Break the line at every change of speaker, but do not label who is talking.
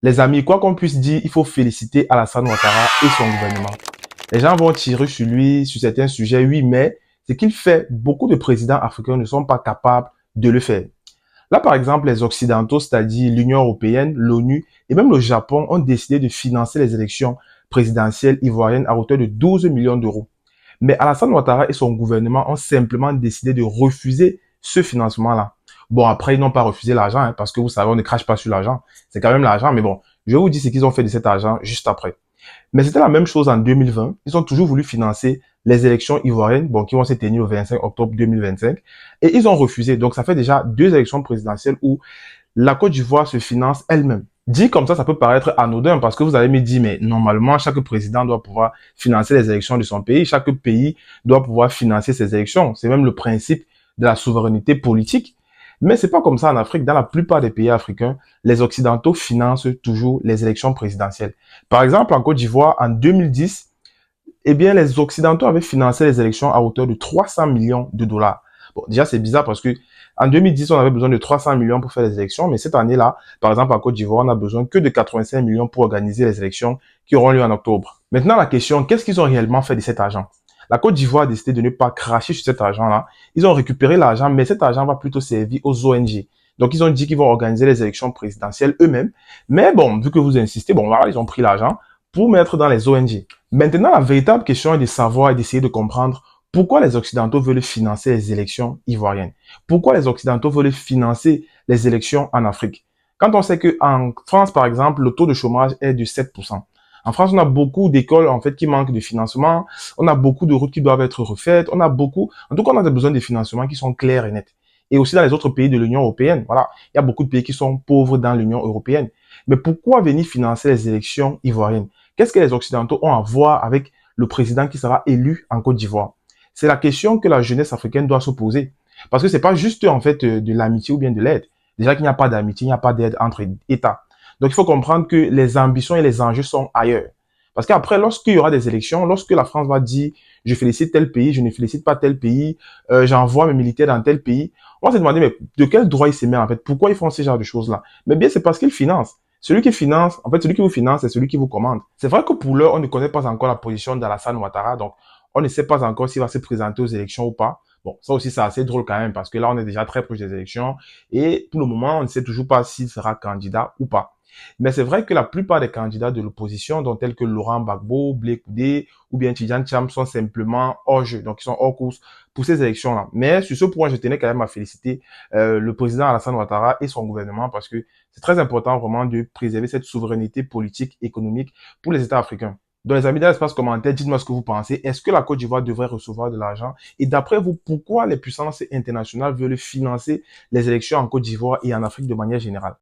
Les amis, quoi qu'on puisse dire, il faut féliciter Alassane Ouattara et son gouvernement. Les gens vont tirer sur lui sur certains sujets, oui, mais ce qu'il fait, beaucoup de présidents africains ne sont pas capables de le faire. Là, par exemple, les Occidentaux, c'est-à-dire l'Union européenne, l'ONU et même le Japon, ont décidé de financer les élections présidentielles ivoiriennes à hauteur de 12 millions d'euros. Mais Alassane Ouattara et son gouvernement ont simplement décidé de refuser ce financement-là. Bon, après, ils n'ont pas refusé l'argent, hein, parce que vous savez, on ne crache pas sur l'argent. C'est quand même l'argent, mais bon, je vais vous dire ce qu'ils ont fait de cet argent juste après. Mais c'était la même chose en 2020. Ils ont toujours voulu financer les élections ivoiriennes, bon, qui vont se tenir le 25 octobre 2025. Et ils ont refusé. Donc, ça fait déjà 2 élections présidentielles où la Côte d'Ivoire se finance elle-même. Dit comme ça peut paraître anodin parce que vous allez me dire, mais normalement, chaque président doit pouvoir financer les élections de son pays. Chaque pays doit pouvoir financer ses élections. C'est même le principe de la souveraineté politique. Mais c'est pas comme ça en Afrique. Dans la plupart des pays africains, les Occidentaux financent toujours les élections présidentielles. Par exemple, en Côte d'Ivoire, en 2010, eh bien, les Occidentaux avaient financé les élections à hauteur de 300 millions de dollars. Bon, déjà, c'est bizarre parce que en 2010, on avait besoin de 300 millions pour faire les élections, mais cette année-là, par exemple, en Côte d'Ivoire, on a besoin que de 85 millions pour organiser les élections qui auront lieu en octobre. Maintenant, la question, qu'est-ce qu'ils ont réellement fait de cet argent? La Côte d'Ivoire a décidé de ne pas cracher sur cet argent-là. Ils ont récupéré l'argent, mais cet argent va plutôt servir aux ONG. Donc, ils ont dit qu'ils vont organiser les élections présidentielles eux-mêmes. Mais bon, vu que vous insistez, bon, voilà, ils ont pris l'argent pour mettre dans les ONG. Maintenant, la véritable question est de savoir et d'essayer de comprendre pourquoi les Occidentaux veulent financer les élections ivoiriennes. Pourquoi les Occidentaux veulent financer les élections en Afrique. Quand on sait qu'en France, par exemple, le taux de chômage est de 7%. En France, on a beaucoup d'écoles, en fait, qui manquent de financement. On a beaucoup de routes qui doivent être refaites. On a beaucoup, en tout cas, on a besoin de financements qui sont clairs et nets. Et aussi dans les autres pays de l'Union européenne. Voilà. Il y a beaucoup de pays qui sont pauvres dans l'Union européenne. Mais pourquoi venir financer les élections ivoiriennes? Qu'est-ce que les Occidentaux ont à voir avec le président qui sera élu en Côte d'Ivoire? C'est la question que la jeunesse africaine doit se poser. Parce que c'est pas juste, en fait, de l'amitié ou bien de l'aide. Déjà qu'il n'y a pas d'amitié, il n'y a pas d'aide entre États. Donc, il faut comprendre que les ambitions et les enjeux sont ailleurs. Parce qu'après, lorsqu'il y aura des élections, lorsque la France va dire, je félicite tel pays, je ne félicite pas tel pays, j'envoie mes militaires dans tel pays, on va se demander, mais de quel droit ils se mettent en fait? Pourquoi ils font ce genre de choses-là? Mais bien, c'est parce qu'ils financent. Celui qui finance, en fait, celui qui vous finance, c'est celui qui vous commande. C'est vrai que pour l'heure, on ne connaît pas encore la position d'Alassane Ouattara, donc on ne sait pas encore s'il va se présenter aux élections ou pas. Bon, ça aussi, c'est assez drôle quand même, parce que là, on est déjà très proche des élections, et pour le moment, on ne sait toujours pas s'il sera candidat ou pas. Mais c'est vrai que la plupart des candidats de l'opposition, dont tels que Laurent Gbagbo, Blé Koudé ou bien Tidjane Cham, sont simplement hors jeu, donc ils sont hors course pour ces élections-là. Mais sur ce point, je tenais quand même à féliciter le président Alassane Ouattara et son gouvernement parce que c'est très important vraiment de préserver cette souveraineté politique, économique pour les États africains. Donc les amis, dans l'espace commentaire, dites-moi ce que vous pensez. Est-ce que la Côte d'Ivoire devrait recevoir de l'argent? Et d'après vous, pourquoi les puissances internationales veulent financer les élections en Côte d'Ivoire et en Afrique de manière générale?